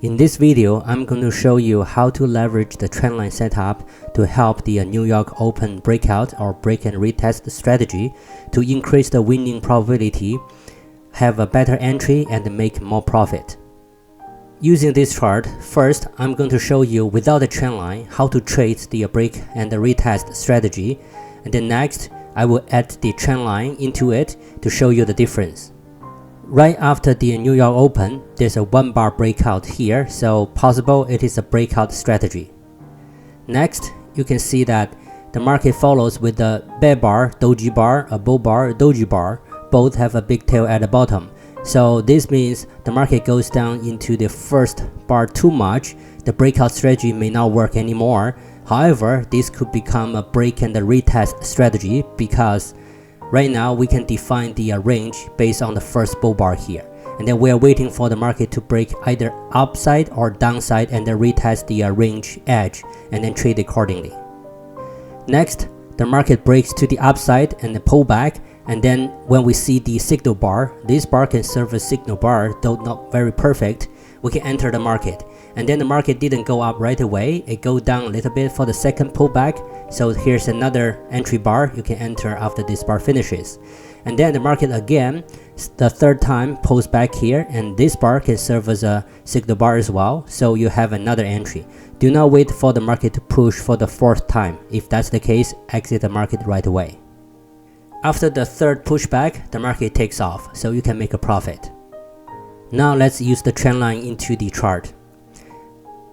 In this video, I'm going to show you how to leverage the trendline setup to help the New York Open breakout or break and retest strategy to increase the winning probability, have a better entry, and make more profit. Using this chart, first I'm going to show you without the trendline how to trade the break and the retest strategy, and then next I will add the trendline into it to show you the difference. Right after the New York Open, there's a 1 bar breakout here, so possible it is a breakout strategy. Next, you can see that the market follows with the bear bar, doji bar, a bull bar, doji bar. Both have a big tail at the bottom. So this means the market goes down into the first bar too much. The breakout strategy may not work anymore. However, this could become a break and a retest strategy because right now we can define the range based on the first bull bar here. And then we are waiting for the market to break either upside or downside and then retest the range edge and then trade accordingly. Next, the market breaks to the upside and then pull back. And then when we see the signal bar, this bar can serve as signal bar, though not very perfect, we can enter the market. And then the market didn't go up right away, it goes down a little bit for the second pullback. So here's another entry bar you can enter after this bar finishes. And then the market again, the third time pulls back here, and this bar can serve as a signal bar as well. So you have another entry. Do not wait for the market to push for the fourth time. If that's the case, exit the market right away. After the third pushback, the market takes off, so you can make a profit. Now let's use the trend line into the chart.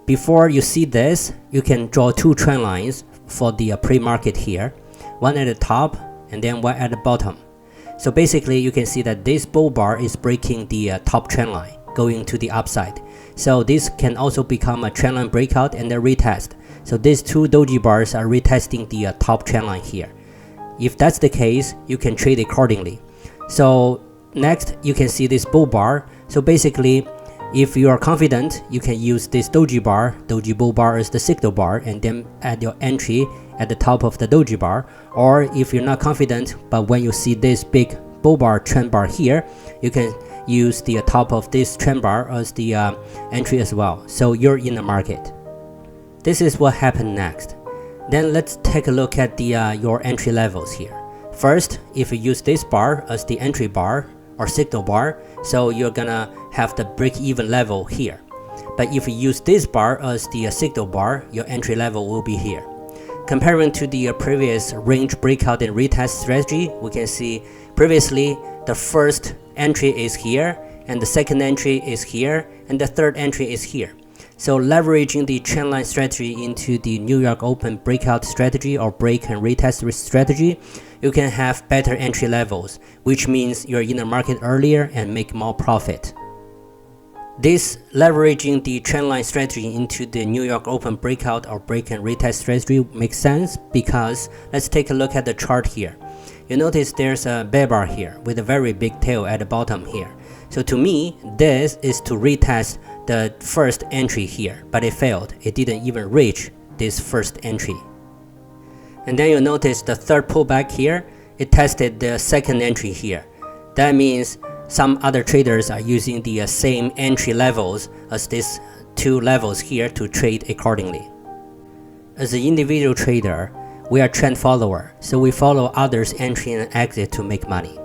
Before you see this, you can draw two trend lines for the pre-market here, one at the top and then one at the bottom. So basically you can see that this bull bar is breaking the top trend line, going to the upside. So this can also become a trend line breakout and a retest. So these two doji bars are retesting the top trend line here. If that's the case, you can trade accordingly. So next, you can see this bull bar. So basically, if you are confident, you can use this doji bar, doji bull bar as the signal bar, and then add your entry at the top of the doji bar. Or if you're not confident, but when you see this big bull bar trend bar here, you can use the top of this trend bar as the entry as well. So you're in the market. This is what happened next. Then let's take a look at the your entry levels here. First, if you use this bar as the entry bar or signal bar, so you're gonna have the break-even level here. But if you use this bar as the signal bar, your entry level will be here. Comparing to the previous range breakout and retest strategy, we can see previously the first entry is here, and the second entry is here, and the third entry is here. So leveraging the trendline strategy into the New York Open breakout strategy or break and retest strategy, you can have better entry levels, which means you're in the market earlier and make more profit. This leveraging the trendline strategy into the New York Open breakout or break and retest strategy makes sense because let's take a look at the chart here. You notice there's a bear bar here with a very big tail at the bottom here. So to me, this is to retest the first entry here, but it failed. It didn't even reach this first entry. And then you notice the third pullback here, it tested the second entry here. That means some other traders are using the same entry levels as these two levels here to trade accordingly. As an individual trader, we are trend follower, so we follow others' entry and exit to make money.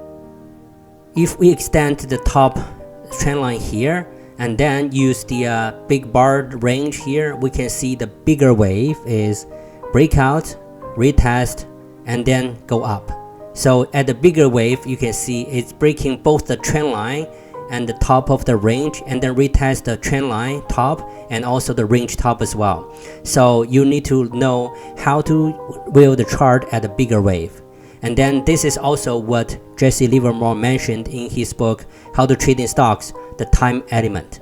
If we extend the top trend line here and then use the big bar range here, we can see the bigger wave is breakout, retest, and then go up. So at the bigger wave, you can see it's breaking both the trend line and the top of the range, and then retest the trend line top and also the range top as well. So you need to know how to build the chart at a bigger wave. And then this is also what Jesse Livermore mentioned in his book, How to Trade in Stocks, the time element.